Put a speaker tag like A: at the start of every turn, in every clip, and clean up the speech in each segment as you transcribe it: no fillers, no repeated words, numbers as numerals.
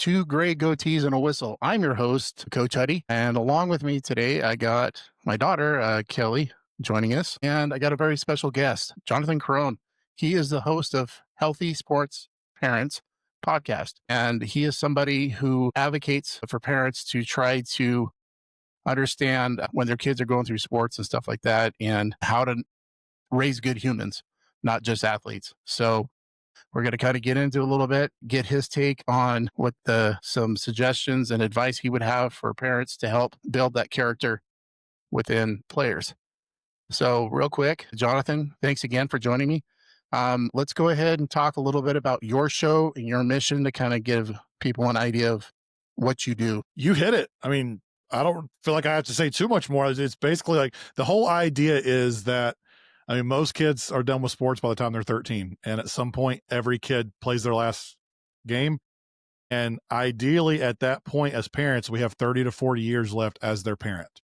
A: two gray goatees and a whistle. I'm your host, Coach Huddy, and along with me today, I got my daughter, Kelley, joining us, and I got a very special guest, Jonathan Carone. He is the host of Healthy Sports Parents podcast, and he is somebody who advocates for parents to try to understand when their kids are going through sports and stuff like that, and how to raise good humans, not just athletes. So we're going to kind of get into a little bit, get his take on what some suggestions and advice he would have for parents to help build that character within players. So real quick, Jonathan, thanks again for joining me. Let's go ahead and talk a little bit about your show and your mission to kind of give people an idea of what you do.
B: You hit it. I mean, I don't feel like I have to say too much more. It's basically like the whole idea is that, I mean, most kids are done with sports by the time they're 13. And at some point, every kid plays their last game. And ideally, at that point, as parents, we have 30 to 40 years left as their parent.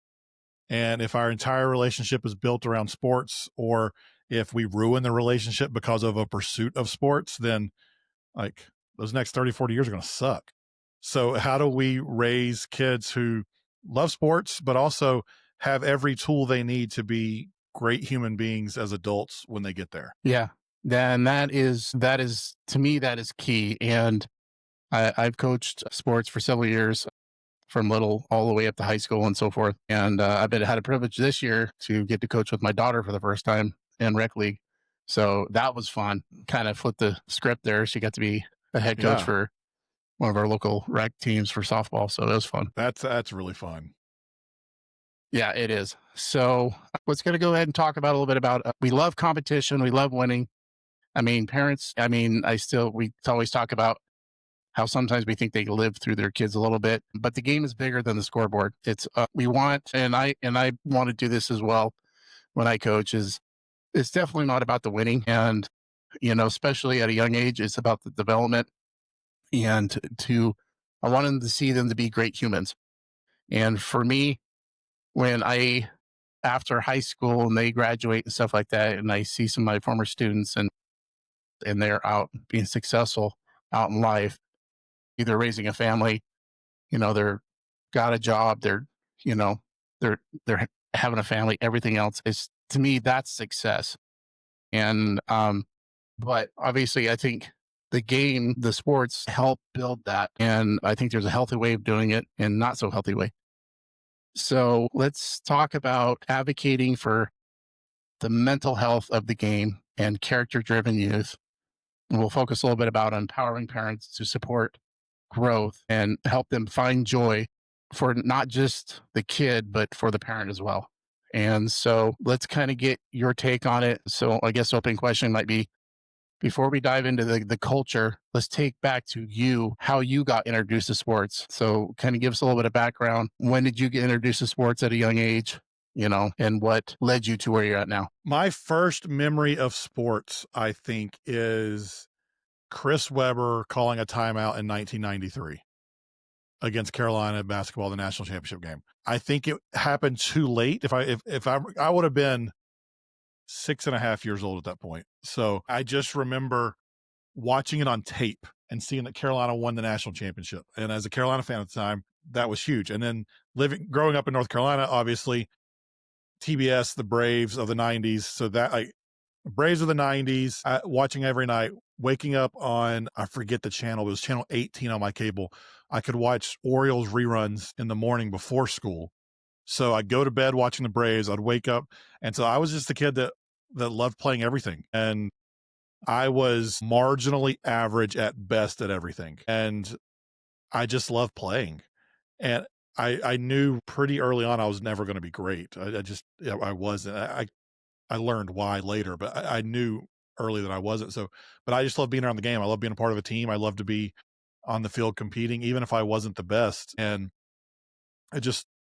B: And if our entire relationship is built around sports, or if we ruin the relationship because of a pursuit of sports, then like those next 30, 40 years are going to suck. So how do we raise kids who love sports, but also have every tool they need to be great human beings as adults when they get there?
A: Yeah. Then that is to me, that is key. And I've coached sports for several years, from little all the way up to high school and so forth. And had a privilege this year to get to coach with my daughter for the first time in rec league. So that was fun. Kind of flipped the script there. She got to be a head coach for one of our local rec teams for softball. So it was fun.
B: That's really fun.
A: Yeah, it is. So let's going to go ahead and talk about a little bit about, we love competition. We love winning. I mean, parents, we always talk about how sometimes we think they live through their kids a little bit, but the game is bigger than the scoreboard. It's, we want, and I want to do this as well when I coach, is it's definitely not about the winning. And, especially at a young age, it's about the development, and I want them to see them to be great humans. And for me, after high school and they graduate and stuff like that, and I see some of my former students and they're out being successful out in life, either raising a family, they're got a job, they're having a family, everything else is, to me, that's success. And, but obviously I think the sports help build that. And I think there's a healthy way of doing it and not so healthy way. So let's talk about advocating for the mental health of the game and character-driven youth. And we'll focus a little bit about empowering parents to support growth and help them find joy for not just the kid, but for the parent as well. And so let's kind of get your take on it. So I guess open question might be, before we dive into the culture, let's take back to you, how you got introduced to sports. So kind of give us a little bit of background. When did you get introduced to sports at a young age, and what led you to where you're at now?
B: My first memory of sports, I think, is Chris Webber calling a timeout in 1993 against Carolina basketball, the national championship game. I think it happened too late. I would have been 6.5 years old at that point. So I just remember watching it on tape and seeing that Carolina won the national championship. And as a Carolina fan at the time, that was huge. And then growing up in North Carolina, obviously TBS, the Braves of the 90s. So that Braves of the 90s, watching every night, waking up on, I forget the channel, it was channel 18 on my cable. I could watch Orioles reruns in the morning before school. So I'd go to bed watching the Braves, I'd wake up. And so I was just the kid that loved playing everything. And I was marginally average at best at everything. And I just loved playing. And I knew pretty early on I was never going to be great. I wasn't. I learned why later, but I knew early that I wasn't. So, but I just love being around the game. I love being a part of a team. I love to be on the field competing, even if I wasn't the best. And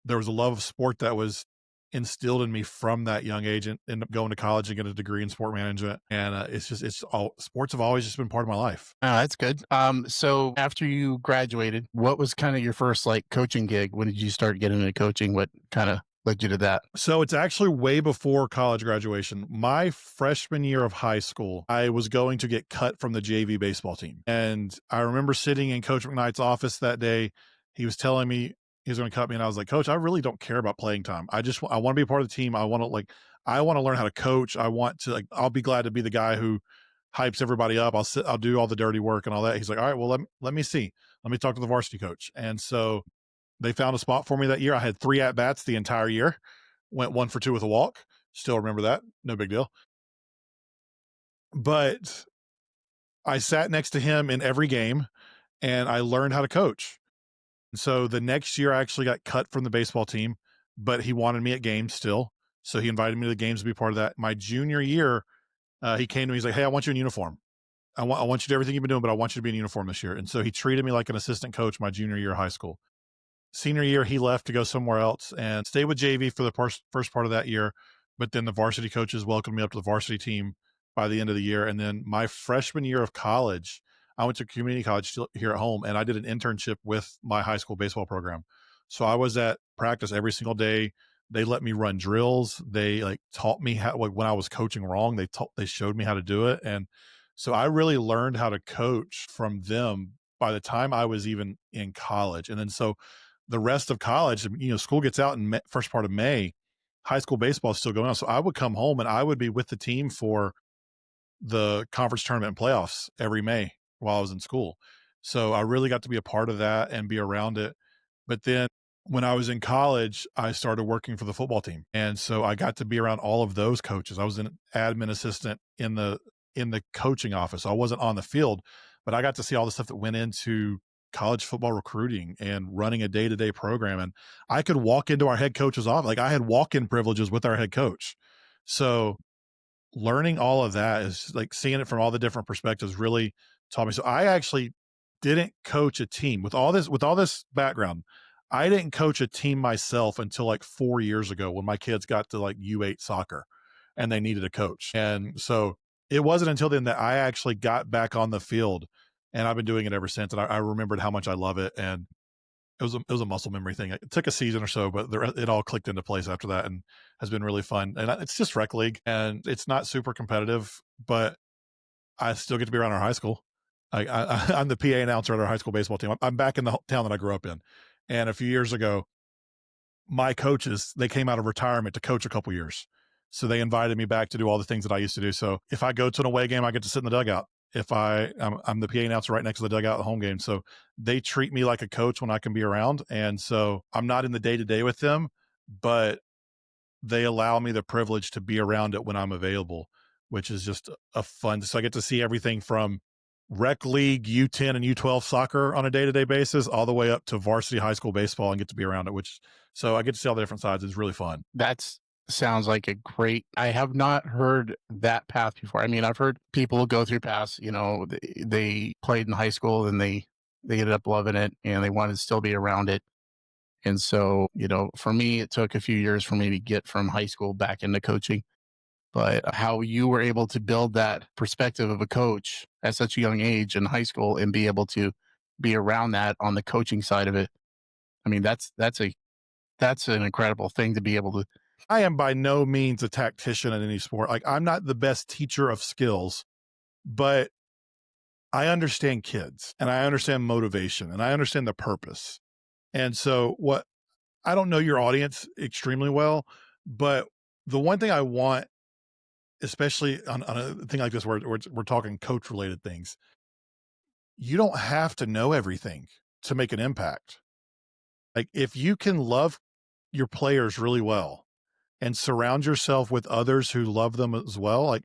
B: there was a love of sport that was instilled in me from that young age, and ended up going to college and get a degree in sport management. And sports have always just been part of my life.
A: Oh, that's good. So after you graduated, what was kind of your first coaching gig? When did you start getting into coaching? What kind of led you to that?
B: So it's actually way before college graduation. My freshman year of high school, I was going to get cut from the JV baseball team. And I remember sitting in Coach McKnight's office that day. He was telling me he was going to cut me. And I was like, Coach, I really don't care about playing time. I want to be a part of the team. I want to learn how to coach. I want to, like, I'll be glad to be the guy who hypes everybody up. I'll do all the dirty work and all that. He's like, all right, well, let me see. Let me talk to the varsity coach. And so they found a spot for me that year. I had 3 at bats the entire year. Went 1 for 2 with a walk. Still remember that. No big deal. But I sat next to him in every game and I learned how to coach. So the next year I actually got cut from the baseball team, but he wanted me at games still. So he invited me to the games to be part of that. My junior year, he came to me. He's like, "Hey, I want you in uniform. I want you to do everything you've been doing, but I want you to be in uniform this year." And so he treated me like an assistant coach my junior year of high school. Senior year, he left to go somewhere else and stayed with JV for the first part of that year. But then the varsity coaches welcomed me up to the varsity team by the end of the year. And then my freshman year of college, I went to community college here at home and I did an internship with my high school baseball program. So I was at practice every single day. They let me run drills. They like taught me how, like when I was coaching wrong, they showed me how to do it. And so I really learned how to coach from them by the time I was even in college. And then so the rest of college, school gets out in first part of May, high school baseball is still going on. So I would come home and I would be with the team for the conference tournament and playoffs every May while I was in school. So I really got to be a part of that and be around it. But then when I was in college, I started working for the football team. And so I got to be around all of those coaches. I was an admin assistant in the coaching office. I wasn't on the field, but I got to see all the stuff that went into college football recruiting and running a day-to-day program. And I could walk into our head coach's office. Like I had walk-in privileges with our head coach. So learning all of that is like seeing it from all the different perspectives really taught me. So I actually didn't coach a team with all this background. I didn't coach a team myself until like 4 years ago when my kids got to like U8 soccer and they needed a coach. And so it wasn't until then that I actually got back on the field, and I've been doing it ever since. And I remembered how much I love it. And it was a muscle memory thing. It took a season or so, but it all clicked into place after that and has been really fun. And it's just rec league and it's not super competitive, but I still get to be around our high school. I'm the PA announcer at our high school baseball team. I'm back in the town that I grew up in. And a few years ago, my coaches, they came out of retirement to coach a couple years. So they invited me back to do all the things that I used to do. So if I go to an away game, I get to sit in the dugout. If I'm the PA announcer right next to the dugout at the home game. So they treat me like a coach when I can be around. And so I'm not in the day to day with them, but they allow me the privilege to be around it when I'm available, which is just a fun. So I get to see everything from rec league, U10 and U12 soccer on a day to day basis, all the way up to varsity high school baseball and get to be around it, so I get to see all the different sides. It's really fun.
A: That's sounds like a great. I have not heard that path before. I mean, I've heard people go through paths, they played in high school and they ended up loving it and they wanted to still be around it. And so, for me, it took a few years for me to get from high school back into coaching. But how you were able to build that perspective of a coach at such a young age in high school and be able to be around that on the coaching side of it. I mean, that's an incredible thing to be able to.
B: I am by no means a tactician in any sport. Like I'm not the best teacher of skills, but I understand kids and I understand motivation and I understand the purpose. And so I don't know your audience extremely well, but the one thing I want, especially on a thing like this, where we're talking coach related things, you don't have to know everything to make an impact. Like if you can love your players really well and surround yourself with others who love them as well, like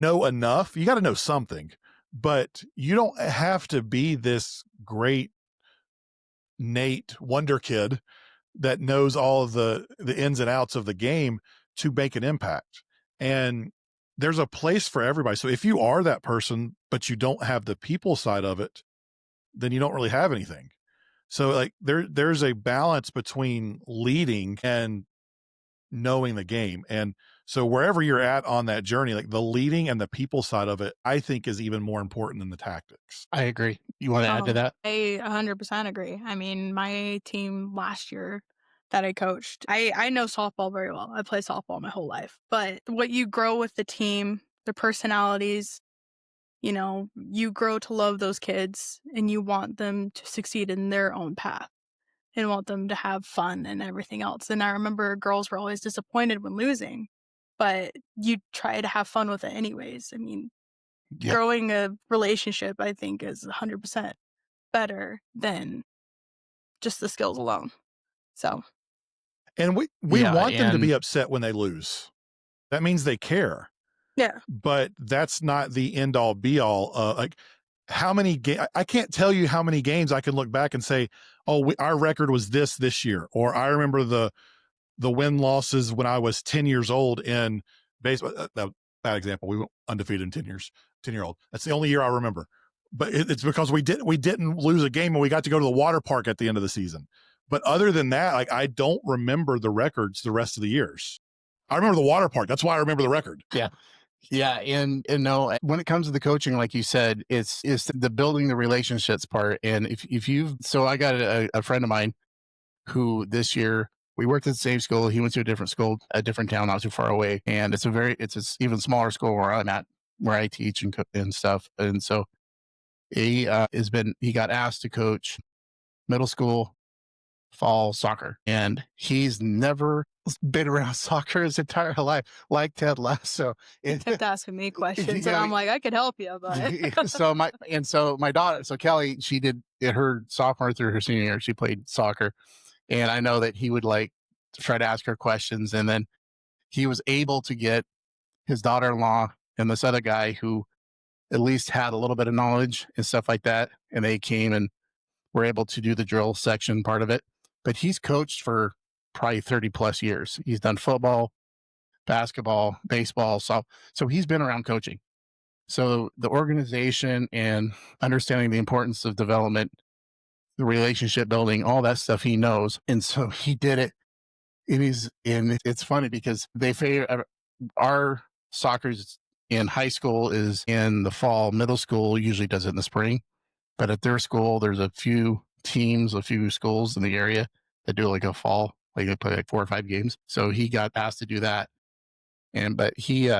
B: know enough, you got to know something, but you don't have to be this great Nate wonder kid that knows all of the ins and outs of the game to make an impact. And there's a place for everybody. So if you are that person, but you don't have the people side of it, then you don't really have anything. So like there's a balance between leading and knowing the game. And so wherever you're at on that journey, like the leading and the people side of it, I think is even more important than the tactics.
A: I agree. You want to add to
C: Oh,
A: that?
C: I 100% agree. I mean, my team last year, that I coached. I know softball very well. I play softball my whole life. But what you grow with the team, the personalities, you grow to love those kids and you want them to succeed in their own path and want them to have fun and everything else. And I remember girls were always disappointed when losing, but you try to have fun with it anyways. I mean,
A: Yeah.
C: growing a relationship, I think, is 100% better than just the skills alone. So,
B: And we
A: Yeah.
B: want them to
A: And
B: be upset when they lose. That means they care,
C: yeah,
B: but that's not the end all be all. Like how many I can't tell you how many games I can look back and say, "Oh, our record was this year," or I remember the win losses when I was 10 years old in baseball. Bad example. We went undefeated in 10 years. 10-year old. That's the only year I remember. But it's because we didn't lose a game and we got to go to the water park at the end of the season. But other than that, like I don't remember the records the rest of the years. I remember the water park. That's why I remember the record.
A: yeah. Yeah, and no, when it comes to the coaching, like you said, it's the building the relationships part. And if you've so I got a friend of mine who this year we worked at the same school. He went to a different school, a different town, not too far away, and it's a even smaller school where I'm at, where I teach and stuff. And so he got asked to coach middle school fall soccer, and he's never been around soccer his entire life, like Ted Lasso.
C: he
A: And
C: kept asking me questions, and
A: yeah,
C: I'm like, I could help you, but
A: so my daughter, so Kelley, she did it her sophomore through her senior year. She played soccer, and I know that he would like try to ask her questions, and then he was able to get his daughter-in-law and this other guy who at least had a little bit of knowledge and stuff like that, and they came and were able to do the drill section part of it. But he's coached for probably 30 plus years. He's done football, basketball, baseball, so he's been around coaching. So the organization and understanding the importance of development, the relationship building, all that stuff he knows. And so he did it. And it's funny because they favor our soccer's in high school is in the fall, middle school usually does it in the spring. But at their school, there's a few teams, a few schools in the area that do like a fall, like they play like 4 or 5 games. So he got asked to do that. But he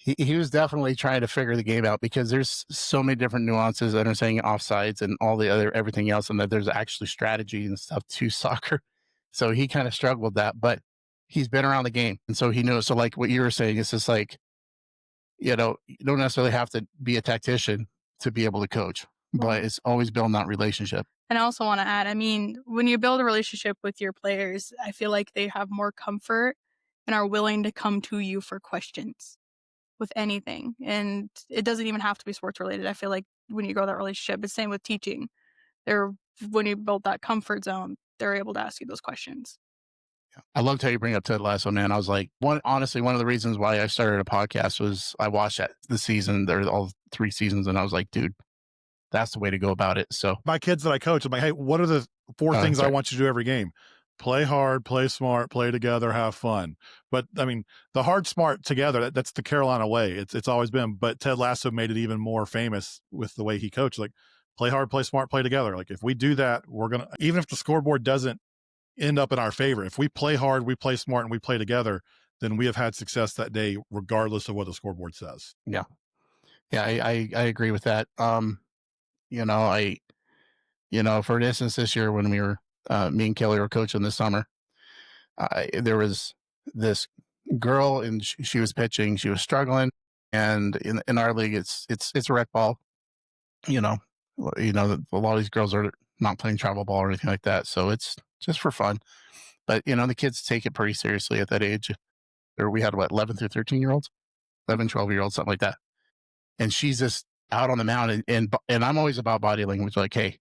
A: was definitely trying to figure the game out because there's so many different nuances, understanding offsides and all the other everything else, and that there's actually strategy and stuff to soccer. So he kind of struggled with that, but he's been around the game, and so he knows. So like what you were saying, it's just like you don't necessarily have to be a tactician to be able to coach, but it's always building that relationship.
C: and I also want to add, I mean, when you build a relationship with your players, I feel like they have more comfort and are willing to come to you for questions with anything. And it doesn't even have to be sports related. I feel like when you grow that relationship, it's same with teaching. They're when you build that comfort zone, they're able to ask you those questions.
A: I loved how you bring up Ted Lasso, man. I was like, honestly, one of the reasons why I started a podcast was I watched the season, there all 3 seasons, and I was like, dude, that's the way to go about it. So,
B: My kids that I coach, I'm like, hey, what are the 4 things I
A: sorry.
B: want you to do every game? Play hard, play smart, play together, have fun. But I mean, the hard, smart together, that's the Carolina way. It's always been, but Ted Lasso made it even more famous with the way he coached. Like, play hard, play smart, play together. Like, if we do that, we're going to, even if the scoreboard doesn't end up in our favor, if we play hard, we play smart, and we play together, then we have had success that day, regardless of what the scoreboard says.
A: Yeah. Yeah, I agree with that. You know, for instance, this year when me and Kelley were coaching this summer, there was this girl and she was pitching, she was struggling. And in our league, it's a rec ball, you know, a lot of these girls are not playing travel ball or anything like that. So it's just for fun. But, the kids take it pretty seriously at that age. Or we had 11 through 13-year-olds, 11, 12-year-olds, something like that. And she's just out on the mound and I'm always about body language, like, hey,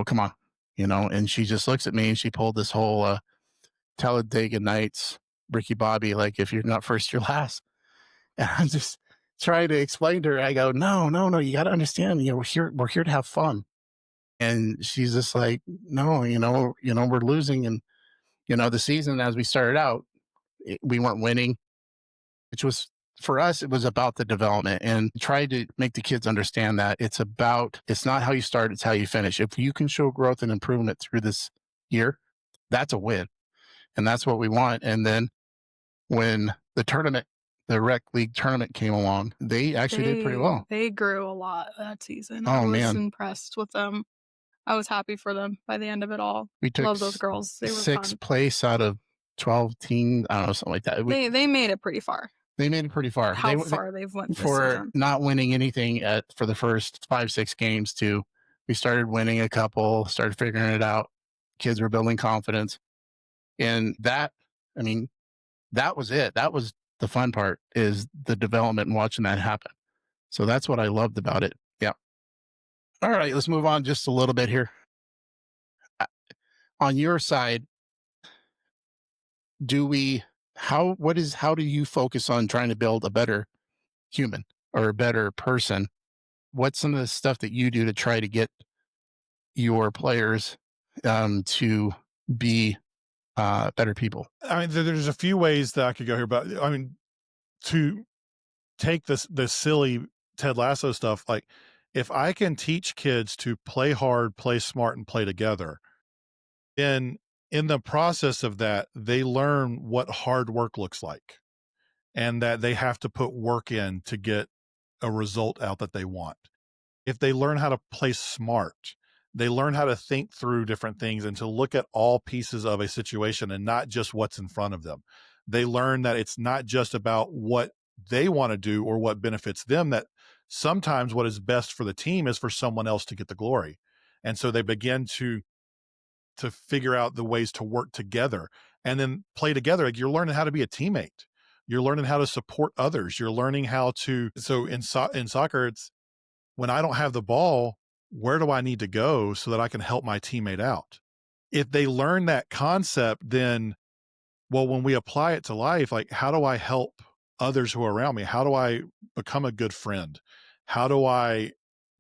A: come on, and she just looks at me and she pulled this whole Talladega Nights, Ricky Bobby, like, if you're not first, you're last. And I'm just trying to explain to her. I go, no, no, no, you got to understand, we're here to have fun. And she's just like, no, we're losing. And, the season as we started out, we weren't winning, which was for us, it was about the development and try to make the kids understand that it's not how you start, it's how you finish. If you can show growth and improvement through this year, that's a win. And that's what we want. And then when the rec league tournament came along, they actually did pretty well.
C: They grew a lot that season. I
A: Oh,
C: was
A: man.
C: impressed with them. I was happy for them by the end of it all.
A: We took
C: Love those girls. They were
A: sixth
C: fun.
A: place out of 12 teams. I don't know, something like that.
C: They made it pretty far.
A: They made it pretty far.
C: How far they've went this
A: for
C: season.
A: not winning anything for the first 5-6 games too. We started winning a couple, started figuring it out. Kids were building confidence. And that, I mean, that was it. That was the fun part, is the development and watching that happen. So that's what I loved about it. Yeah. All right, let's move on just a little bit here. On your side, how do you focus on trying to build a better human or a better person? What's some of the stuff that you do to try to get your players to be better people?
B: I mean, there's a few ways that I could go here, but I mean, to take this silly Ted Lasso stuff, like if I can teach kids to play hard, play smart, and play together, then in the process of that, they learn what hard work looks like, and that they have to put work in to get a result out that they want. If they learn how to play smart, they learn how to think through different things and to look at all pieces of a situation and not just what's in front of them. They learn that it's not just about what they want to do or what benefits them, that sometimes what is best for the team is for someone else to get the glory. And so they begin to figure out the ways to work together and then play together. Like, you're learning how to be a teammate. You're learning how to support others. You're learning how to, so in soccer, it's, when I don't have the ball, where do I need to go so that I can help my teammate out? If they learn that concept, then, well, when we apply it to life, like, how do I help others who are around me? How do I become a good friend? How do I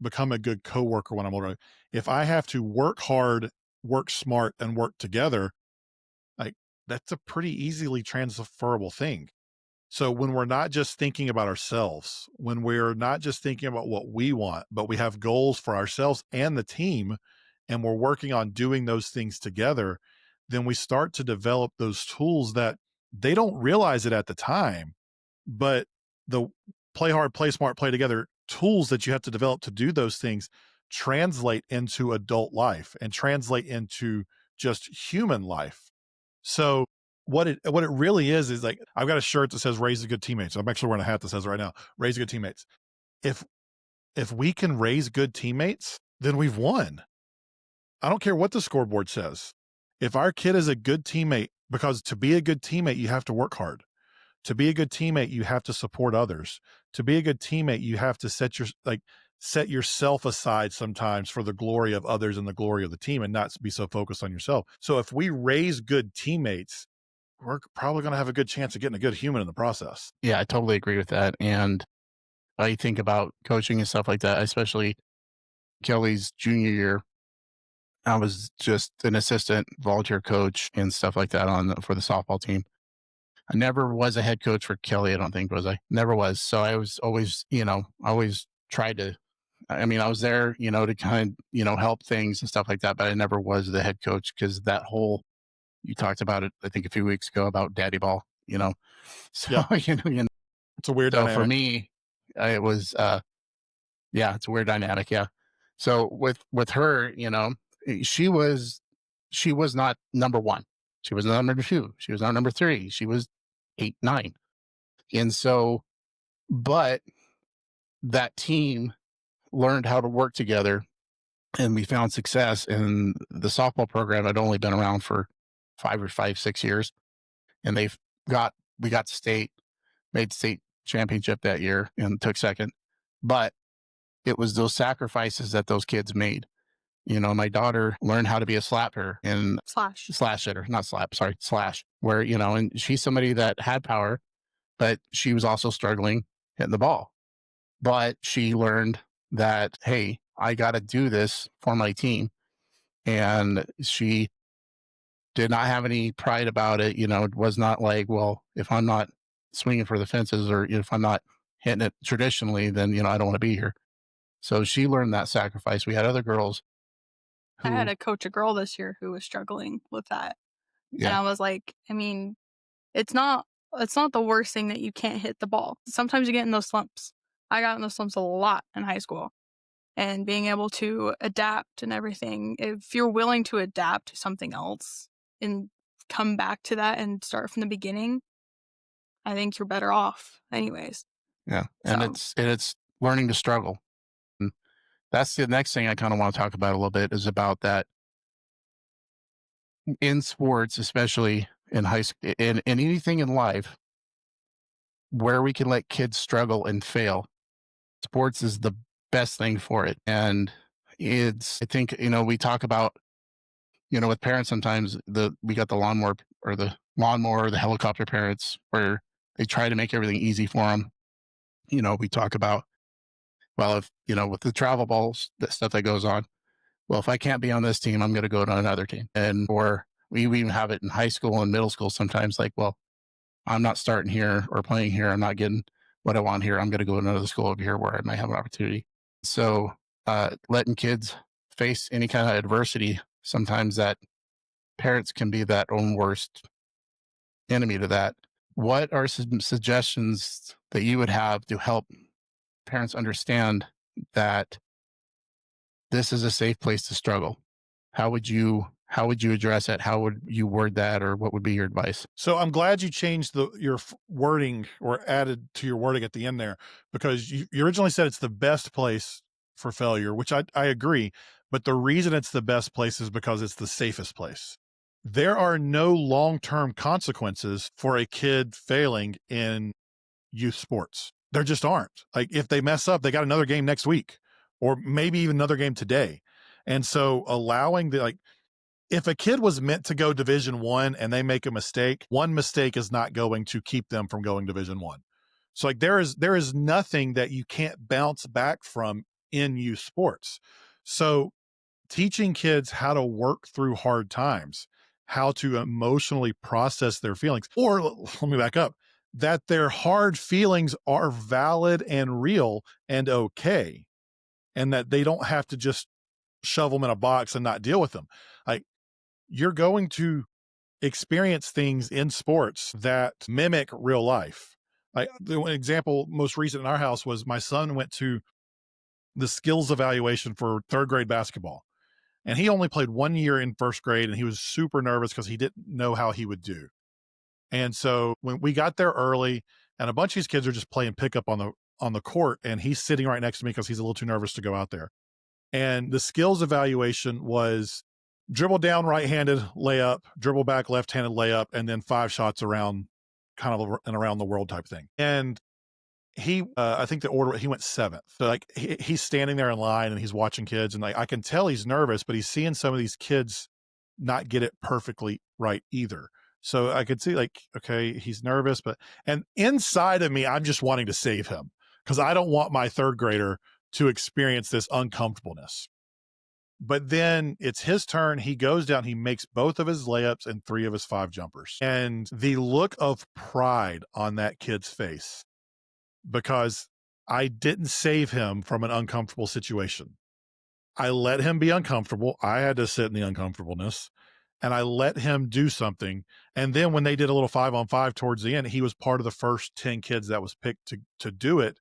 B: become a good coworker when I'm older? If I have to work hard, work smart, and work together, like, that's a pretty easily transferable thing. So when we're not just thinking about ourselves, when we're not just thinking about what we want, but we have goals for ourselves and the team, and we're working on doing those things together, then we start to develop those tools that they don't realize it at the time, but the play hard, play smart, play together tools that you have to develop to do those things translate into adult life and translate into just human life. So what it really is like, I've got a shirt that says "Raise a Good Teammates." I'm actually wearing a hat that says right now, "Raise Good Teammates." If we can raise good teammates, then we've won. I don't care what the scoreboard says. If our kid is a good teammate, because to be a good teammate, you have to work hard. To be a good teammate, you have to support others. To be a good teammate, you have to set yourself aside sometimes for the glory of others and the glory of the team, and not be so focused on yourself. So if we raise good teammates, we're probably going to have a good chance of getting a good human in the process.
A: Yeah, I totally agree with that. And I think about coaching and stuff like that, especially Kelley's junior year. I was just an assistant volunteer coach and stuff like that for the softball team. I never was a head coach for Kelley, I don't think, was I? Never was. So I was always, I always tried to, I mean, I was there, to kind of, help things and stuff like that, but I never was the head coach, because that whole, you talked about it, I think a few weeks ago, about daddy ball, so,
B: Yeah. It's a weird
A: so
B: dynamic.
A: for me, it was, yeah, it's a weird dynamic. Yeah. So with her, she was not number one. She was not number two. She was not number three. She was 8, 9. And so, but that team learned how to work together, and we found success. And the softball program had only been around for 6 years, and we got state, made state championship that year and took second. But it was those sacrifices that those kids made. My daughter learned how to be a slapper and slash hitter, not slap, sorry, slash, where, and she's somebody that had power, but she was also struggling hitting the ball. But she learned that, hey, I got to do this for my team. And she did not have any pride about it. It was not like, well, if I'm not swinging for the fences, or if I'm not hitting it traditionally, then, I don't want to be here. So she learned that sacrifice. We had other girls
C: I had to coach a girl this year who was struggling with that. And
A: Yeah.
C: I was like, I mean, it's not the worst thing that you can't hit the ball. Sometimes you get in those slumps. I got in those slumps a lot in high school. And being able to adapt and everything, if you're willing to adapt to something else and come back to that and start from the beginning, I think you're better off anyways.
A: Yeah. And
C: So,
A: it's learning to struggle. And that's the next thing I kind of want to talk about a little bit, is about that in sports, especially in high school, in anything in life where we can let kids struggle and fail. Sports is the best thing for it. And I think, we talk about, with parents sometimes, we got the lawnmower or the helicopter parents, where they try to make everything easy for them. We talk about, well, if, with the travel balls, that stuff that goes on, well, if I can't be on this team, I'm going to go to another team. Or we even have it in high school and middle school sometimes, like, well, I'm not starting here or playing here. I'm not getting what I want here. I'm going to go to another school over here where I might have an opportunity. So, letting kids face any kind of adversity, sometimes that parents can be that own worst enemy to that. What are some suggestions that you would have to help parents understand that this is a safe place to struggle? How would you address it? How would you word that, or what would be your advice?
B: So I'm glad you changed your wording, or added to your wording at the end there, because you originally said it's the best place for failure, which I agree. But the reason it's the best place is because it's the safest place. There are no long-term consequences for a kid failing in youth sports. There just aren't. Like, if they mess up, they got another game next week, or maybe even another game today. And so allowing if a kid was meant to go Division I and they make a mistake, one mistake is not going to keep them from going Division I. So there is nothing that you can't bounce back from in youth sports. So teaching kids how to work through hard times, how to emotionally process their feelings, or let me back up, that their hard feelings are valid and real and okay, and that they don't have to just shove them in a box and not deal with them. Like, you're going to experience things in sports that mimic real life. Like, the one example most recent in our house was my son went to the skills evaluation for third grade basketball. And he only played 1 year in first grade, and he was super nervous because he didn't know how he would do. And so when we got there early, and a bunch of these kids are just playing pickup on the court, and he's sitting right next to me because he's a little too nervous to go out there. And the skills evaluation was dribble down right-handed layup, dribble back left-handed layup, and then 5 shots around, kind of an around the world type thing. And he, I think the order, he went 7th. So like, he's standing there in line and he's watching kids, and like, I can tell he's nervous, but he's seeing some of these kids not get it perfectly right either. So I could see, like, okay, he's nervous, and inside of me, I'm just wanting to save him, because I don't want my third grader to experience this uncomfortableness. But then it's his turn. He goes down, he makes both of his layups and 3 of his 5 jumpers. And the look of pride on that kid's face, because I didn't save him from an uncomfortable situation. I let him be uncomfortable. I had to sit in the uncomfortableness, and I let him do something. And then when they did a little 5-on-5 towards the end, he was part of the first 10 kids that was picked to do it.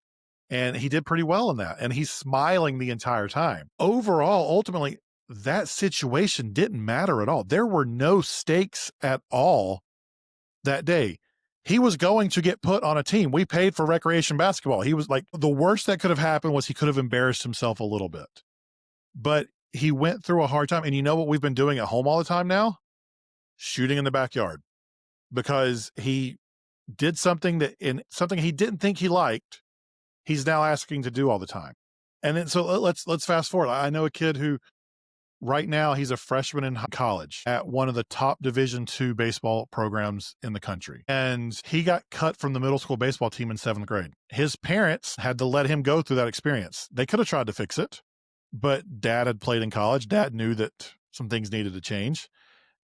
B: And he did pretty well in that. And he's smiling the entire time. Overall, ultimately, that situation didn't matter at all. There were no stakes at all that day. He was going to get put on a team. We paid for recreation basketball. He was like, the worst that could have happened was he could have embarrassed himself a little bit. But he went through a hard time. And you know what we've been doing at home all the time now? Shooting in the backyard. Because he did something something he didn't think he liked, he's now asking to do all the time. And then, so let's fast forward. I know a kid who right now, he's a freshman in college at one of the top Division II baseball programs in the country. And he got cut from the middle school baseball team in 7th grade. His parents had to let him go through that experience. They could have tried to fix it, but dad had played in college. Dad knew that some things needed to change.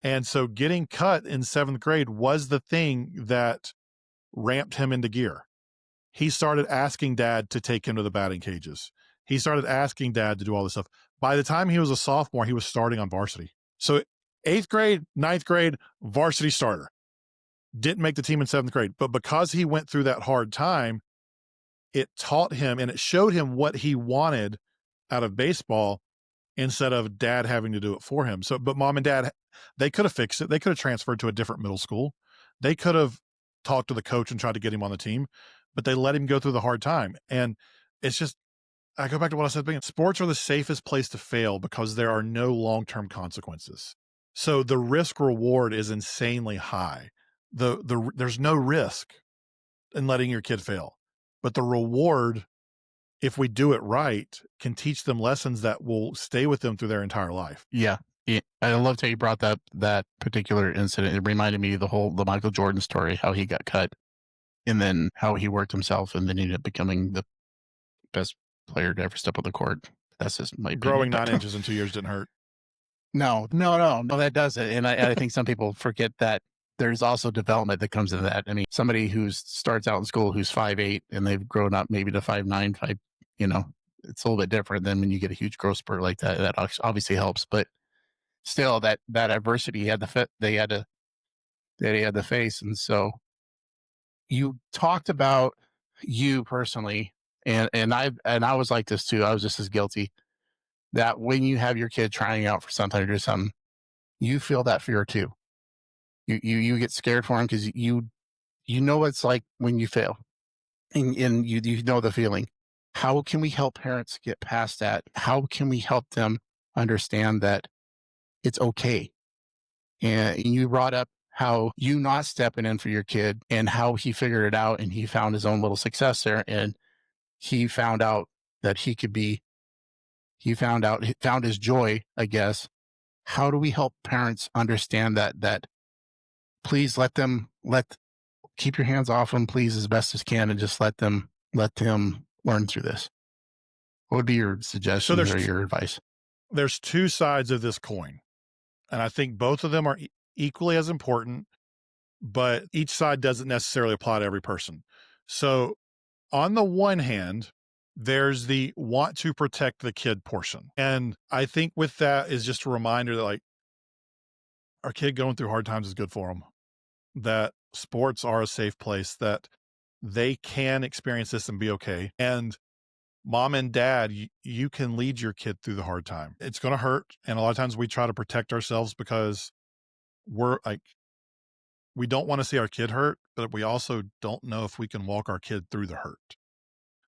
B: And so getting cut in 7th grade was the thing that ramped him into gear. He started asking dad to take him to the batting cages. He started asking dad to do all this stuff. By the time he was a sophomore, he was starting on varsity. So 8th grade, 9th grade, varsity starter. Didn't make the team in 7th grade. But because he went through that hard time, it taught him and it showed him what he wanted out of baseball instead of dad having to do it for him. So, but mom and dad, they could have fixed it. They could have transferred to a different middle school. They could have talked to the coach and tried to get him on the team, but they let him go through the hard time. And it's just, I go back to what I said at the beginning. Sports are the safest place to fail because there are no long-term consequences. So the risk reward is insanely high. There's no risk in letting your kid fail, but the reward, if we do it right, can teach them lessons that will stay with them through their entire life.
A: Yeah. I loved how you brought that particular incident. It reminded me of the Michael Jordan story, how he got cut and then how he worked himself and then ended up becoming the best player to ever step on the court. That's just my
B: Growing
A: opinion.
B: 9 inches in 2 years didn't hurt.
A: No, that doesn't. And I think some people forget that there's also development that comes into that. I mean, somebody who starts out in school who's 5'8" and they've grown up maybe to 5'9", it's a little bit different than when you get a huge growth spurt like that. That obviously helps, but still that adversity they had to face. And so you talked about you personally, and I was like this too. I was just as guilty that when you have your kid trying out for something or do something, you feel that fear too. You get scared for him because you know what it's like when you fail, and you know the feeling. How can we help parents get past that? How can we help them understand that it's okay? And you brought up how you not stepping in for your kid and how he figured it out and he found his own little success there, and he found out that he found his joy, I guess. How do we help parents understand that please keep your hands off them, please, as best as can, and just let them learn through this? What would be your suggestions or your advice?
B: There's 2 sides of this coin, and I think both of them are equally as important, but each side doesn't necessarily apply to every person. So on the one hand, there's the want to protect the kid portion. And I think with that is just a reminder that, like, our kid going through hard times is good for them, that sports are a safe place, that they can experience this and be okay. And mom and dad, you can lead your kid through the hard time. It's going to hurt. And a lot of times we try to protect ourselves because we're like, we don't want to see our kid hurt, but we also don't know if we can walk our kid through the hurt.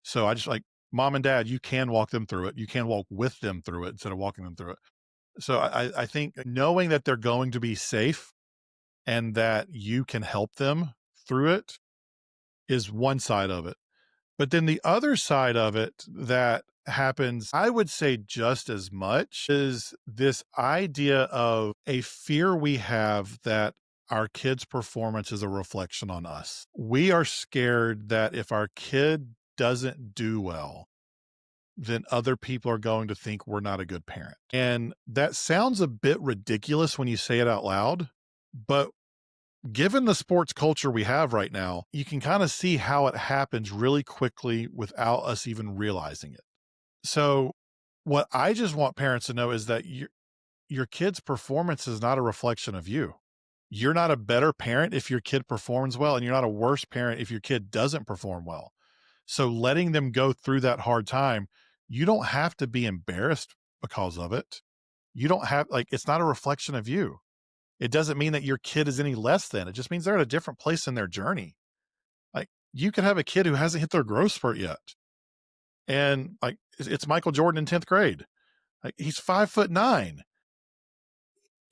B: So I just like, mom and dad, you can walk them through it. You can walk with them through it instead of walking them through it. So I think knowing that they're going to be safe and that you can help them through it is one side of it. But then the other side of it that happens, I would say just as much, is this idea of a fear we have that our kid's performance is a reflection on us. We are scared that if our kid doesn't do well, then other people are going to think we're not a good parent. And that sounds a bit ridiculous when you say it out loud, but given the sports culture we have right now, you can kind of see how it happens really quickly without us even realizing it. So what I just want parents to know is that your kid's performance is not a reflection of you. You're not a better parent if your kid performs well, and you're not a worse parent if your kid doesn't perform well. So letting them go through that hard time, you don't have to be embarrassed because of it. You don't have, like, it's not a reflection of you. It doesn't mean that your kid is any less than. It just means they're at a different place in their journey. Like, you could have a kid who hasn't hit their growth spurt yet. And like, it's Michael Jordan in 10th grade. Like, he's 5'9".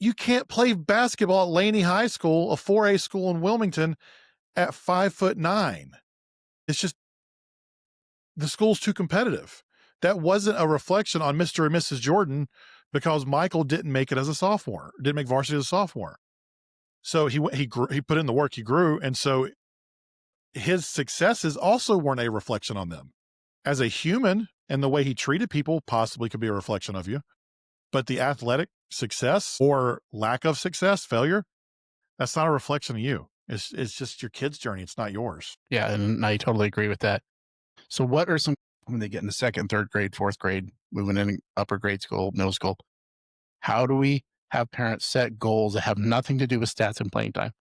B: You can't play basketball at Laney High School, a 4A school in Wilmington, at 5'9". It's just, the school's too competitive. That wasn't a reflection on Mr. and Mrs. Jordan because Michael didn't make it as a sophomore, didn't make varsity as a sophomore. So he put in the work, he grew. And so his successes also weren't a reflection on them. As a human, and the way he treated people possibly could be a reflection of you. But the athletic success or lack of success, failure, that's not a reflection of you. It's just your kid's journey. It's not yours.
A: Yeah, and I totally agree with that. So what are some, when they get into 2nd, 3rd grade, 4th grade, moving in upper grade school, middle school, how do we have parents set goals that have nothing to do with stats and playing time.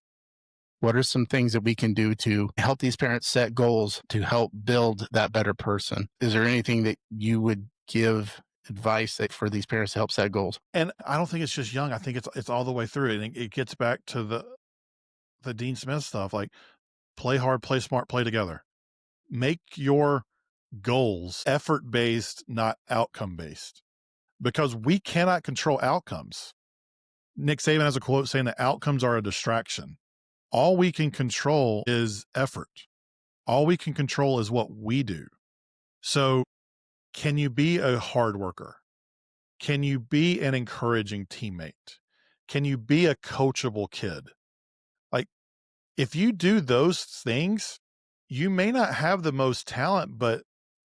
A: What are some things that we can do to help these parents set goals to help build that better person? Is there anything that you would give advice that for these parents to help set goals?
B: And I don't think it's just young. I think it's all the way through. And it gets back to the Dean Smith stuff, like play hard, play smart, play together. Make your goals effort-based, not outcome-based, because we cannot control outcomes. Nick Saban has a quote saying that outcomes are a distraction. All we can control is effort. All we can control is what we do. So can you be a hard worker? Can you be an encouraging teammate? Can you be a coachable kid? Like, if you do those things, you may not have the most talent, but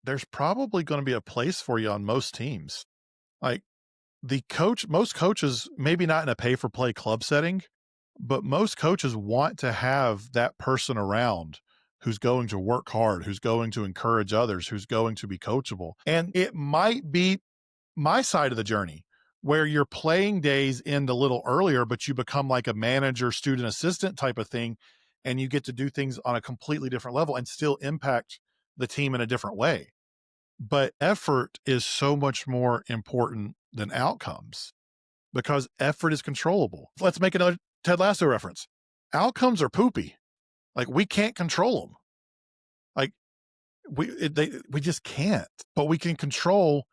B: there's probably going to be a place for you on most teams. Like most coaches, maybe not in a pay for play club setting, but most coaches want to have that person around who's going to work hard, who's going to encourage others, who's going to be coachable. And it might be my side of the journey where your playing days end a little earlier, but you become like a manager, student assistant type of thing. And you get to do things on a completely different level and still impact the team in a different way. But effort is so much more important than outcomes because effort is controllable. Let's make another Ted Lasso reference. Outcomes are poopy. Like, we can't control them. Like, we just can't, but we can control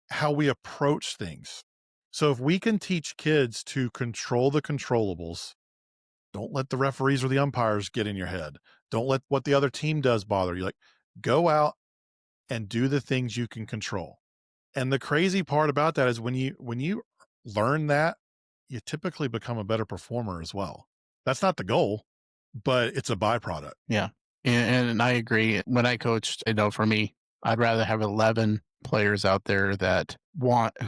B: how we approach things. So if we can teach kids to control the controllables, don't let the referees or the umpires get in your head. Don't let what the other team does bother you. Like, go out and do the things you can control. And the crazy part about that is when you learn that, you typically become a better performer as well. That's not the goal, but it's a byproduct.
A: Yeah. And I agree. When I coached, I know for me, I'd rather have 11 players out there that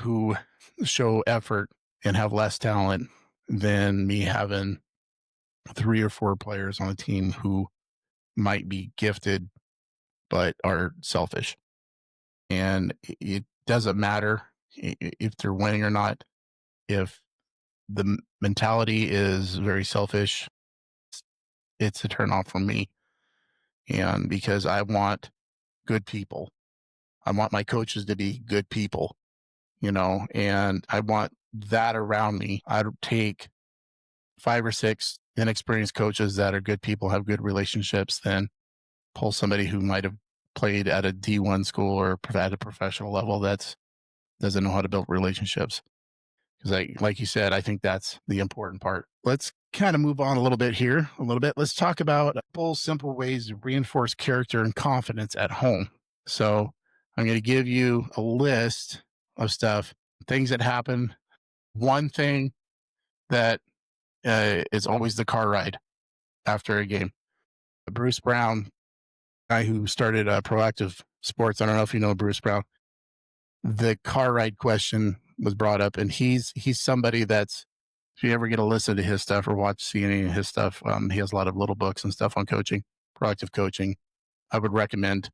A: who show effort and have less talent than me having 3 or 4 players on a team who might be gifted but are selfish. And it doesn't matter if they're winning or not. If the mentality is very selfish, it's a turn off for me. And because I want good people, I want my coaches to be good people, and I want that around me. I'd take 5 or 6 inexperienced coaches that are good people, have good relationships, then pull somebody who might have played at a D1 school or at a professional level that doesn't know how to build relationships. Because like you said, I think that's the important part. Let's kind of move on a little bit here. Let's talk about a couple simple ways to reinforce character and confidence at home. So I'm going to give you a list of things that happen. One thing that is always the car ride after a game. Bruce Brown, guy who started Proactive Sports. I don't know if you know Bruce Brown. The car ride question was brought up, and he's somebody that's, if you ever get to listen to his stuff or see any of his stuff, he has a lot of little books and stuff on coaching, proactive coaching. I would recommend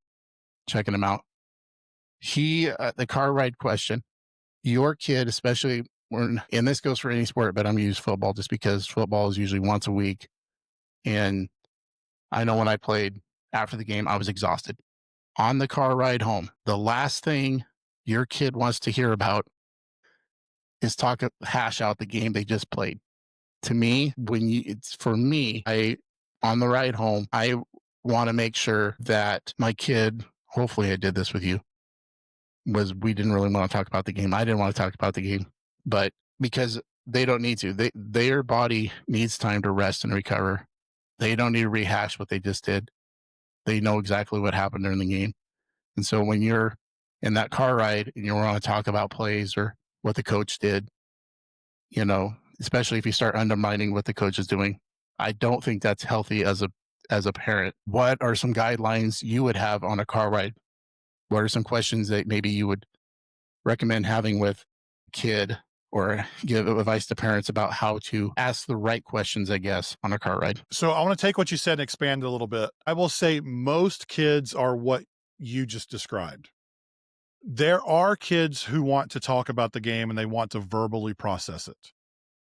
A: checking him out. The car ride question, your kid, especially and this goes for any sport, but I'm going to use football just because football is usually once a week. And I know when I played after the game, I was exhausted. On the car ride home, the last thing your kid wants to hear about is hash out the game they just played. To me, on the ride home, I want to make sure that my kid, hopefully I did this with you, we didn't really want to talk about the game. I didn't want to talk about the game, but because they don't need to, their body needs time to rest and recover. They don't need to rehash what they just did. They know exactly what happened during the game. And so when you're in that car ride and you want to talk about plays or what the coach did, especially if you start undermining what the coach is doing, I don't think that's healthy as a parent. What are some guidelines you would have on a car ride? What are some questions that maybe you would recommend having with a kid or give advice to parents about how to ask the right questions, I guess, on a car ride?
B: So I want to take what you said and expand a little bit. I will say most kids are what you just described. There are kids who want to talk about the game and they want to verbally process it.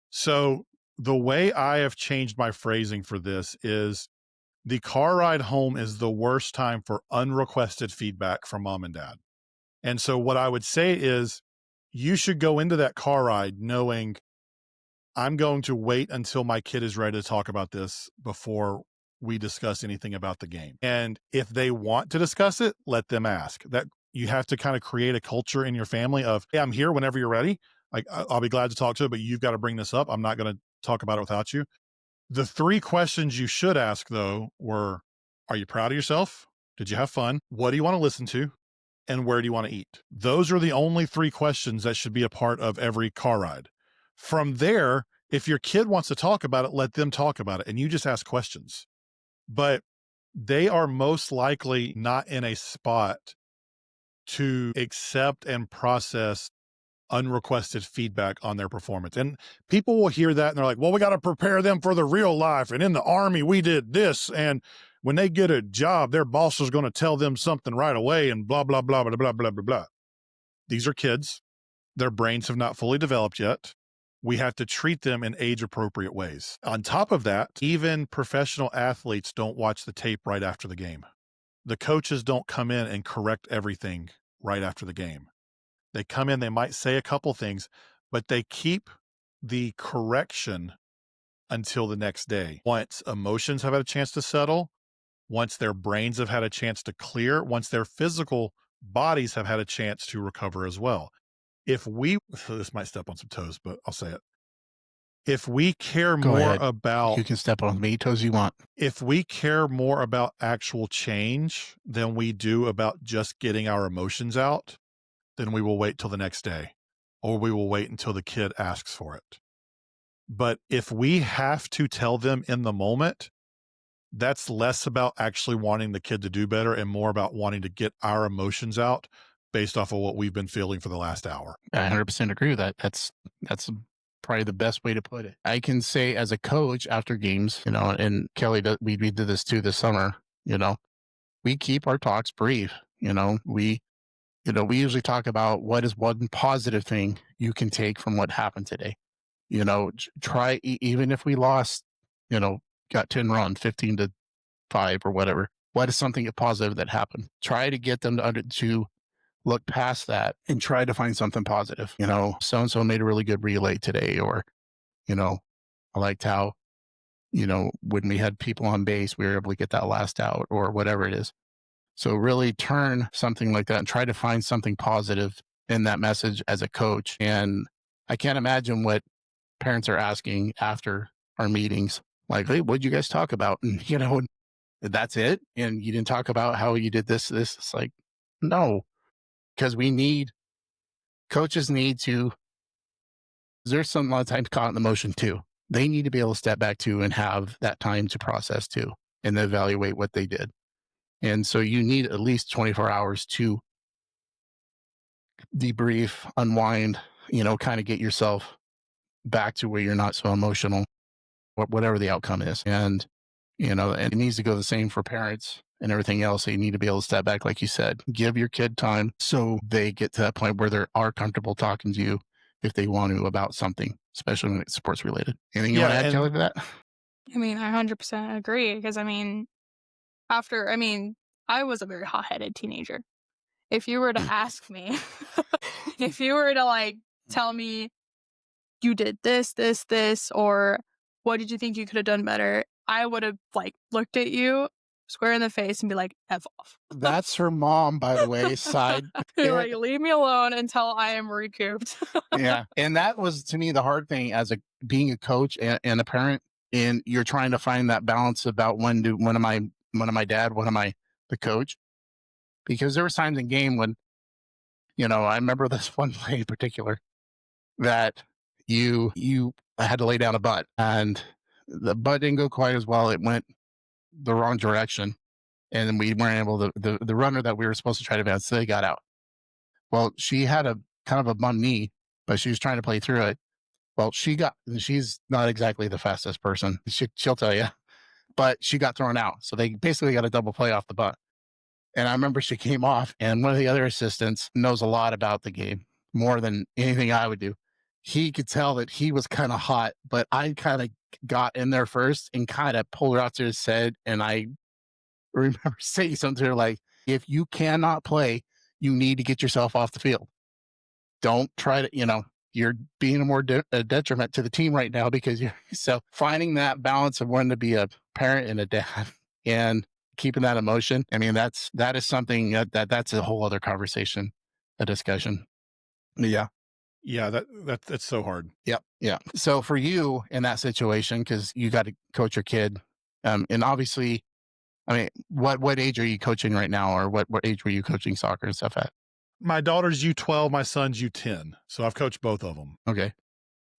B: So the way I have changed my phrasing for this is the car ride home is the worst time for unrequested feedback from mom and dad. And so what I would say is you should go into that car ride knowing I'm going to wait until my kid is ready to talk about this before we discuss anything about the game. And if they want to discuss it, let them ask. That you have to kind of create a culture in your family of, hey, I'm here whenever you're ready. Like I'll be glad to talk to it, but you've got to bring this up. I'm not going to talk about it without you. The 3 questions you should ask though were, are you proud of yourself? Did you have fun? What do you want to listen to? And where do you want to eat? Those are the only 3 questions that should be a part of every car ride. From there, if your kid wants to talk about it, let them talk about it and you just ask questions. But they are most likely not in a spot to accept and process unrequested feedback on their performance. And people will hear that and they're like, well, we got to prepare them for the real life. And in the Army, we did this. And when they get a job, their boss is going to tell them something right away and blah, blah, blah, blah, blah, blah, blah, blah. These are kids. Their brains have not fully developed yet. We have to treat them in age appropriate ways. On top of that, even professional athletes don't watch the tape right after the game. The coaches don't come in and correct everything right after the game. They come in, they might say a couple things, but they keep the correction until the next day. Once emotions have had a chance to settle, once their brains have had a chance to clear, once their physical bodies have had a chance to recover as well. This might step on some toes, but I'll say it. If we care
A: Go
B: more
A: ahead.
B: about,
A: You can step on as many toes you want.
B: if we care more about actual change than we do about just getting our emotions out, then we will wait till the next day, or we will wait until the kid asks for it. But if we have to tell them in the moment, that's less about actually wanting the kid to do better and more about wanting to get our emotions out based off of what we've been feeling for the last hour.
A: I 100% agree with that. That's probably the best way to put it. I can say as a coach after games, and Kelley, we did this too this summer, we keep our talks brief. We usually talk about what is one positive thing you can take from what happened today. Try, even if we lost, got 10 runs, 15-5 or whatever. What is something positive that happened? Try to get them to look past that and try to find something positive. So-and-so made a really good relay today, or, I liked how, when we had people on base, we were able to get that last out or whatever it is. So really turn something like that and try to find something positive in that message as a coach. And I can't imagine what parents are asking after our meetings. Like, hey, what'd you guys talk about? And, that's it. And you didn't talk about how you did this. It's like, no, because coaches need to, there's a lot of times caught in the motion too. They need to be able to step back too and have that time to process too and evaluate what they did. And so you need at least 24 hours to debrief, unwind, kind of get yourself back to where you're not so emotional, whatever the outcome is. And, and it needs to go the same for parents and everything else. So you need to be able to step back, like you said, give your kid time so they get to that point where they are comfortable talking to you if they want to about something, especially when it's sports related. Anything you want to add, Kelley, to that?
C: I 100% agree because I was a very hot-headed teenager. If you were to ask me, if you were to tell me you did this, or what did you think you could have done better, I would have looked at you square in the face and be like, F off.
A: That's her mom, by the way, side.
C: Leave me alone until I am recouped.
A: Yeah. And that was, to me, the hard thing as being a coach and a parent. And you're trying to find that balance about when am I dad, when am I the coach? Because there were times in game when, I remember this one play in particular that you had to lay down a butt and the butt didn't go quite as well. It went the wrong direction. And then we weren't able to, the runner that we were supposed to try to advance, so they got out. Well, she had a kind of a bum knee, but she was trying to play through it. Well, she's not exactly the fastest person. She'll tell you, but she got thrown out. So they basically got a double play off the butt. And I remember she came off and one of the other assistants knows a lot about the game, more than anything I would do. he could tell that he was kind of hot, but I kind of got in there first and kind of pulled her out to his head. And I remember saying something to her like, if you cannot play, you need to get yourself off the field. Don't try to, you're being a detriment to the team right now because you're so finding that balance of wanting to be a parent and a dad and keeping that emotion. I mean, that is something that's a whole other conversation, a discussion. Yeah.
B: Yeah, that's so hard.
A: Yep. Yeah. So for you in that situation, because you got to coach your kid, and obviously, I mean, what age are you coaching right now, or what age were you coaching soccer and stuff at?
B: My daughter's U12, my son's U10. So I've coached both of them.
A: Okay.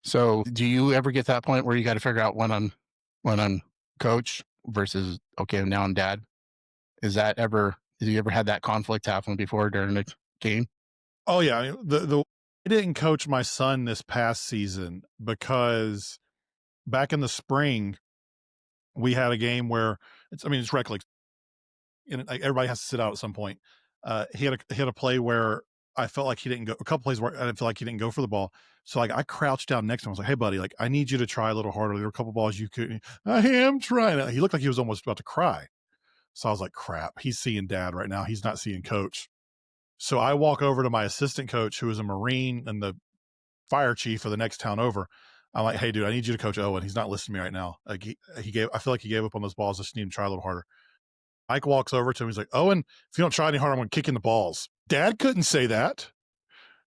A: So do you ever get to that point where you got to figure out when I'm coach versus okay, now I'm dad? Have you ever had that conflict happen before during the game?
B: Oh yeah, I didn't coach my son this past season because back in the spring we had a game where it's rec league, and everybody has to sit out at some point. He had a play where I felt like he didn't go. A couple plays where I didn't feel like he didn't go for the ball. So like I crouched down next to him. I was like, "Hey, buddy, like I need you to try a little harder. There were a couple balls you couldn't." I am trying. He looked like he was almost about to cry. So I was like, "Crap, he's seeing dad right now. He's not seeing coach." So I walk over to my assistant coach, who is a Marine and the fire chief of the next town over. I'm like, "Hey, dude, I need you to coach Owen. He's not listening to me right now. Like I feel like he gave up on those balls. I just need him to try a little harder." Mike walks over to him. He's like, "Owen, if you don't try any harder, I'm going to kick in the balls." Dad couldn't say that.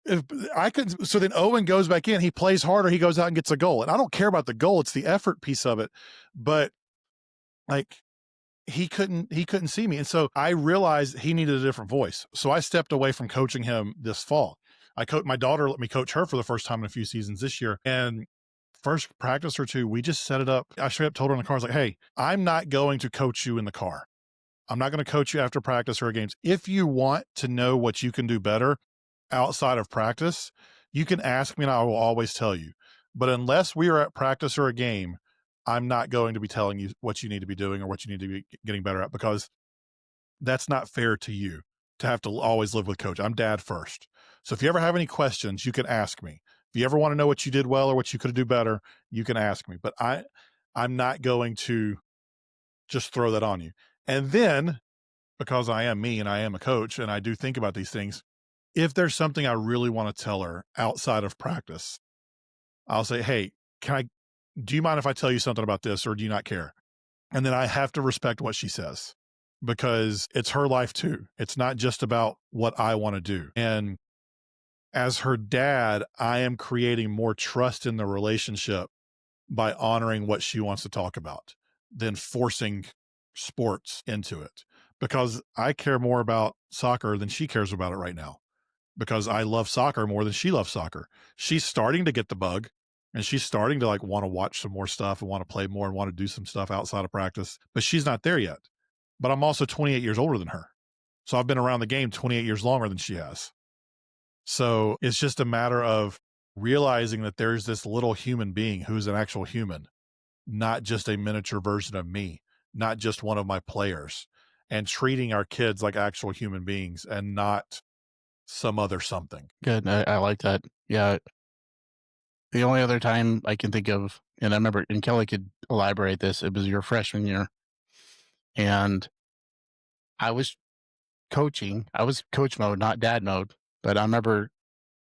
B: If I couldn't. So then Owen goes back in. He plays harder. He goes out and gets a goal. And I don't care about the goal. It's the effort piece of it. But like he couldn't see me. And so I realized he needed a different voice. So I stepped away from coaching him this fall. My daughter let me coach her for the first time in a few seasons this year. And first practice or two, we just set it up. I straight up told her in the car, I was like, "Hey, I'm not going to coach you in the car. I'm not going to coach you after practice or games. If you want to know what you can do better outside of practice, you can ask me and I will always tell you. But unless we are at practice or a game, I'm not going to be telling you what you need to be doing or what you need to be getting better at, because that's not fair to you to have to always live with coach. I'm dad first. So if you ever have any questions, you can ask me. If you ever want to know what you did well or what you could do better, you can ask me. But I'm not going to just throw that on you." And then, because I am me and I am a coach and I do think about these things, if there's something I really want to tell her outside of practice, I'll say, "Hey, do you mind if I tell you something about this, or do you not care?" And then I have to respect what she says, because it's her life too. It's not just about what I want to do. And as her dad, I am creating more trust in the relationship by honoring what she wants to talk about than forcing sports into it, because I care more about soccer than she cares about it right now, because I love soccer more than she loves soccer. She's starting to get the bug, and she's starting to like want to watch some more stuff and want to play more and want to do some stuff outside of practice, but she's not there yet. But I'm also 28 years older than her. So I've been around the game 28 years longer than she has. So it's just a matter of realizing that there's this little human being who's an actual human, not just a miniature version of me, not just one of my players, and treating our kids like actual human beings and not some other something.
A: Good. I like that. Yeah. The only other time I can think of, and I remember, and Kelley could elaborate this, it was your freshman year. And I was coaching. I was coach mode, not dad mode. But I remember,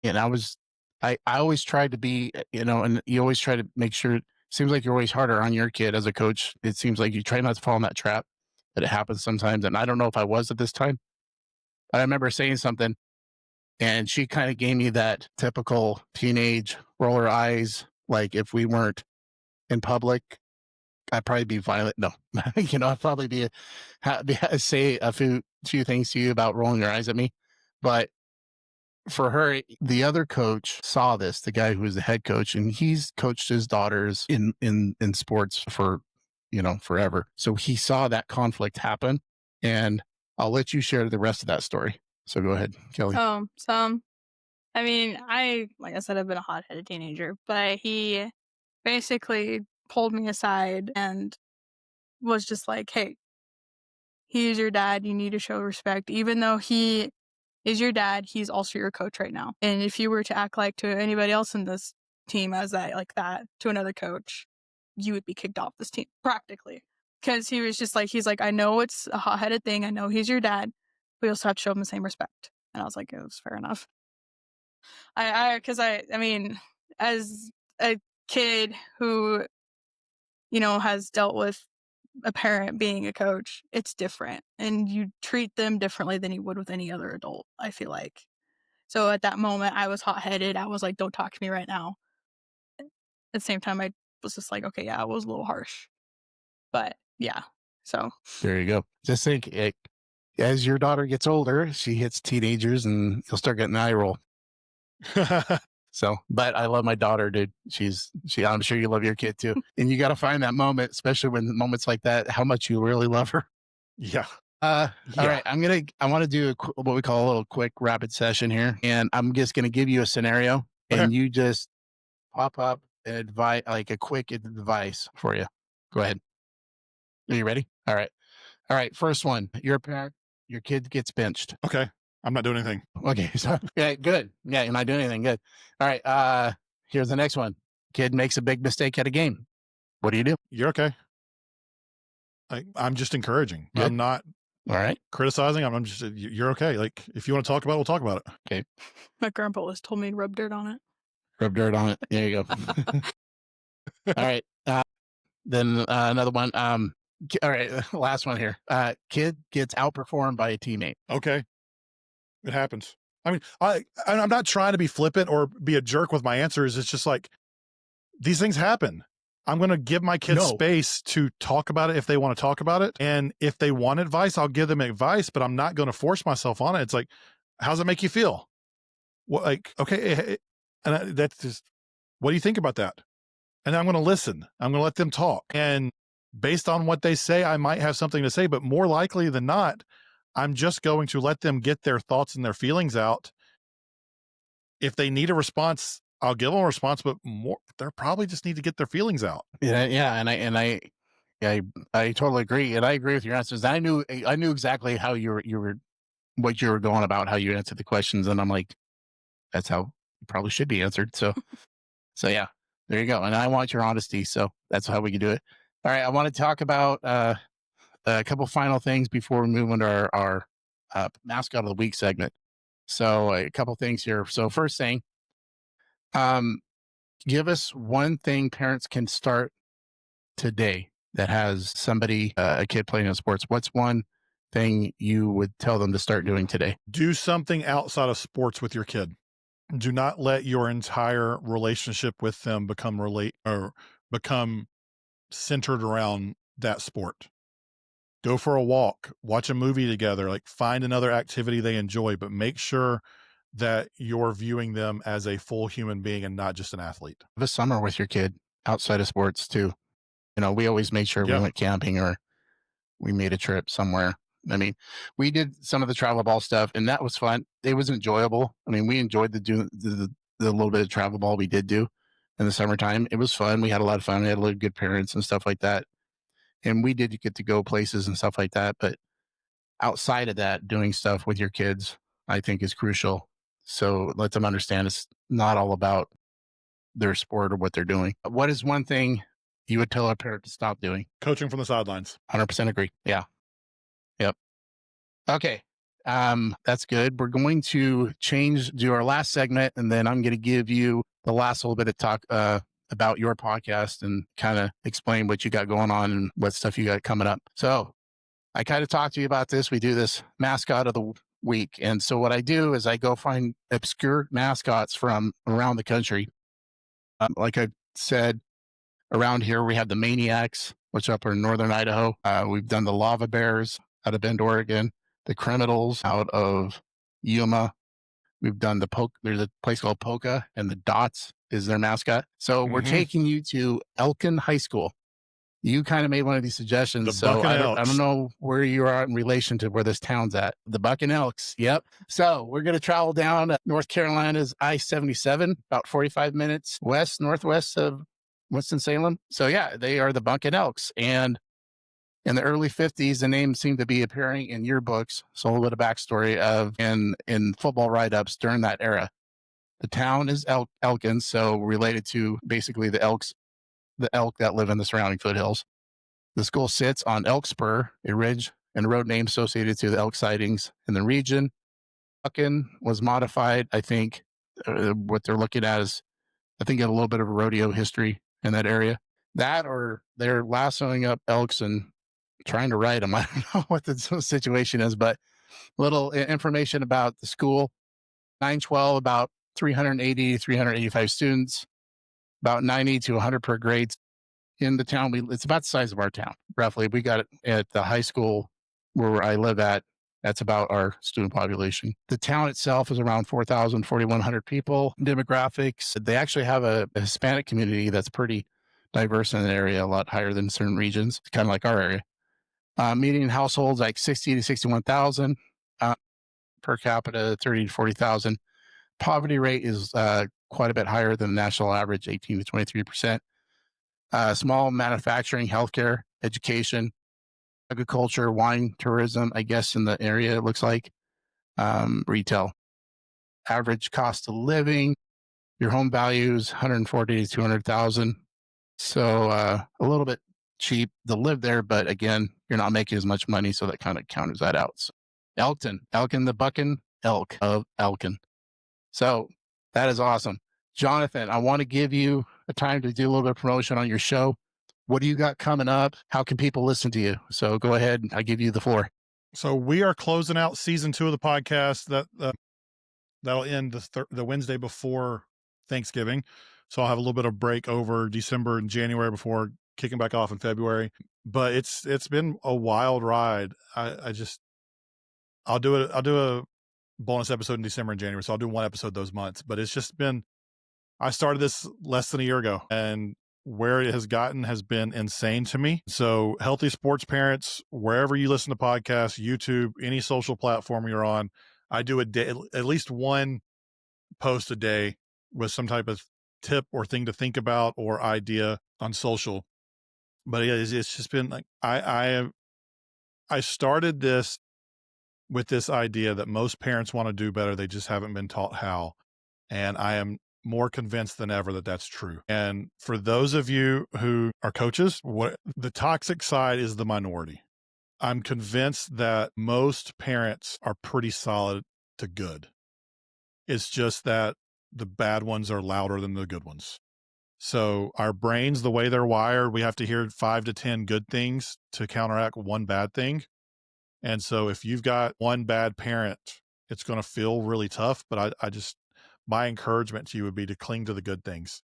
A: and I always tried to be, and you always try to make sure, it seems like you're always harder on your kid as a coach. It seems like you try not to fall in that trap, but it happens sometimes. And I don't know if I was at this time. I remember saying something, and she kind of gave me that typical teenage roll her eyes. Like if we weren't in public, I'd probably be violent. No, I'd probably say a few things to you about rolling your eyes at me. But for her, the other coach saw this, the guy who was the head coach, and he's coached his daughters in sports for, forever. So he saw that conflict happen, and I'll let you share the rest of that story. So go ahead, Kelley.
C: I mean, like I said, I've been a hot-headed teenager, but he basically pulled me aside and was just like, "Hey, he is your dad. You need to show respect. Even though he is your dad, he's also your coach right now. And if you were to act like to anybody else in this team as that to another coach, you would be kicked off this team practically. Because he was just like, he's like, I know it's a hot-headed thing. I know he's your dad, but you also have to show him the same respect. And I was like, it was fair enough. I mean, as a kid who, has dealt with a parent being a coach, it's different. And you treat them differently than you would with any other adult, I feel like. So at that moment, I was hot-headed. I was like, don't talk to me right now. At the same time, I was just like, okay, yeah, I was a little harsh. But yeah, so.
A: There you go. Just think, as your daughter gets older, she hits teenagers and you'll start getting the eye roll. So, but I love my daughter, dude. I'm sure you love your kid too. And you got to find that moment, especially when moments like that, how much you really love her.
B: Yeah.
A: All right. I want to do what we call a little quick rapid session here. And I'm just going to give you a scenario and you just pop up an advice, like a quick advice for you. Go ahead. Are you ready? All right. All right. First one, you're a parent, your kid gets benched.
B: Okay. I'm not doing anything.
A: Okay. So, yeah, good. Yeah. You're not doing anything. Good. All right. Here's the next one. Kid makes a big mistake at a game. What do you do?
B: You're okay. I'm just encouraging.
A: Good.
B: I'm not
A: All right.
B: criticizing. I'm just, you're okay. Like, if you want to talk about it, we'll talk about it.
A: Okay.
C: My grandpa always told me to rub dirt on it.
A: Rub dirt on it. There you go. All right. Then another one. All right. Last one here. Kid gets outperformed by a teammate.
B: Okay. It happens. I mean, I'm not trying to be flippant or be a jerk with my answers. It's just like, these things happen. I'm going to give my kids space to talk about it if they want to talk about it. And if they want advice, I'll give them advice, but I'm not going to force myself on it. It's like, how's it make you feel? What, like, okay. And that's just, what do you think about that? And I'm going to listen. I'm going to let them talk. And based on what they say, I might have something to say, but more likely than not, I'm just going to let them get their thoughts and their feelings out. If they need a response, I'll give them a response, but they'll probably just need to get their feelings out.
A: Yeah. I totally agree. And I agree with your answers. I knew exactly how what you were going about, how you answered the questions. And I'm like, that's how it probably should be answered. So yeah, there you go. And I want your honesty. So that's how we can do it. All right. I want to talk about, a couple final things before we move into our mascot of the week segment. So a couple things here. So first thing, give us one thing parents can start today that has somebody, a kid playing in sports. What's one thing you would tell them to start doing today?
B: Do something outside of sports with your kid. Do not let your entire relationship with them become centered around that sport. Go for a walk, watch a movie together, like find another activity they enjoy, but make sure that you're viewing them as a full human being and not just an athlete.
A: Have a summer with your kid outside of sports too. We always made sure we went camping or we made a trip somewhere. I mean, we did some of the travel ball stuff and that was fun. It was enjoyable. I mean, we enjoyed the little bit of travel ball we did do in the summertime. It was fun. We had a lot of fun. We had a lot of good parents and stuff like that. And we did get to go places and stuff like that. But outside of that, doing stuff with your kids, I think is crucial. So let them understand it's not all about their sport or what they're doing. What is one thing you would tell a parent to stop doing?
B: Coaching from the sidelines.
A: 100% agree. Yeah. Yep. Okay. That's good. We're going to do our last segment, and then I'm going to give you the last little bit of talk about your podcast and kind of explain what you got going on and what stuff you got coming up. So I kind of talked to you about this. We do this mascot of the week. And so what I do is I go find obscure mascots from around the country. Like I said, around here, we have the Maniacs, which up in northern Idaho. We've done the Lava Bears out of Bend, Oregon, the Criminals out of Yuma. We've done there's a place called Polka, and the Dots is their mascot. So we're taking you to Elkin High School. You kind of made one of these suggestions. So I don't know where you are in relation to where this town's at. The Bucking Elks. Yep. So we're going to travel down North Carolina's I-77, about 45 minutes northwest of Winston-Salem. So yeah, they are the Bucking Elks. And in the early 50s, the name seemed to be appearing in yearbooks. So a little bit of backstory in football write-ups during that era. The town is Elkins, so related to basically the elk that live in the surrounding foothills. The school sits on Elk Spur, a ridge and road name associated to the elk sightings in the region. Bucking was modified. I think what they're looking at is, I think, a little bit of a rodeo history in that area. That, or they're lassoing up elks and trying to ride them. I don't know what the situation is, but little information about the school. 912, about 380, 385 students, about 90 to 100 per grade. In the town, it's about the size of our town, roughly. We got it at the high school where I live at. That's about our student population. The town itself is around 4,000, 4,100 people. Demographics, they actually have a Hispanic community that's pretty diverse in the area, a lot higher than certain regions, kind of like our area. Median households like 60 to 61,000, per capita 30 to 40,000. Poverty rate is quite a bit higher than the national average, 18 to 23%. Small manufacturing, healthcare, education, agriculture, wine, tourism, I guess in the area, it looks like. Retail. Average cost of living, your home value is 140 to 200,000. So a little bit cheap to live there, but again, you're not making as much money, so that kind of counters that out. So, Elkin the Bucking Elk of Elkin. So that is awesome. Jonathan, I want to give you a time to do a little bit of promotion on your show. What do you got coming up? How can people listen to you? So go ahead. I give you the floor.
B: So we are closing out season 2 of the podcast. That'll end the Wednesday before Thanksgiving. So I'll have a little bit of break over December and January before kicking back off in February. But it's been a wild ride. I'll do a bonus episode in December and January. So I'll do one episode those months. But it's just been, I started this less than a year ago, and where it has gotten has been insane to me. So healthy sports parents, wherever you listen to podcasts, YouTube, any social platform you're on, I do at least one post a day with some type of tip or thing to think about or idea on social. But it's just been like, I started this with this idea that most parents want to do better. They just haven't been taught how. And I am more convinced than ever that that's true. And for those of you who are coaches, the toxic side is the minority. I'm convinced that most parents are pretty solid to good. It's just that the bad ones are louder than the good ones. So our brains, the way they're wired, we have to hear 5 to 10 good things to counteract one bad thing. And so if you've got one bad parent, it's going to feel really tough. But my encouragement to you would be to cling to the good things.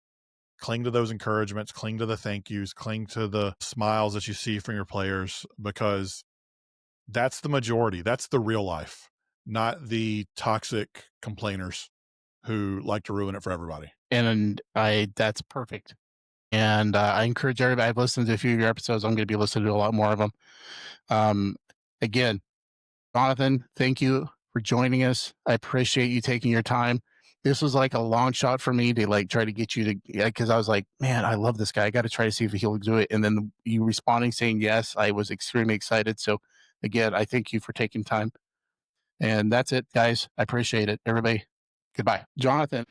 B: Cling to those encouragements, cling to the thank yous, cling to the smiles that you see from your players, because that's the majority. That's the real life, not the toxic complainers who like to ruin it for everybody.
A: And that's perfect. And I encourage everybody. I've listened to a few of your episodes. I'm going to be listening to a lot more of them. Again, Jonathan, thank you for joining us. I appreciate you taking your time. This was like a long shot for me to like try to get you to, because I was like, man, I love this guy. I got to try to see if he'll do it. And then you responding saying yes, I was extremely excited. So again, I thank you for taking time. And that's it, guys. I appreciate it. Everybody, goodbye. Jonathan.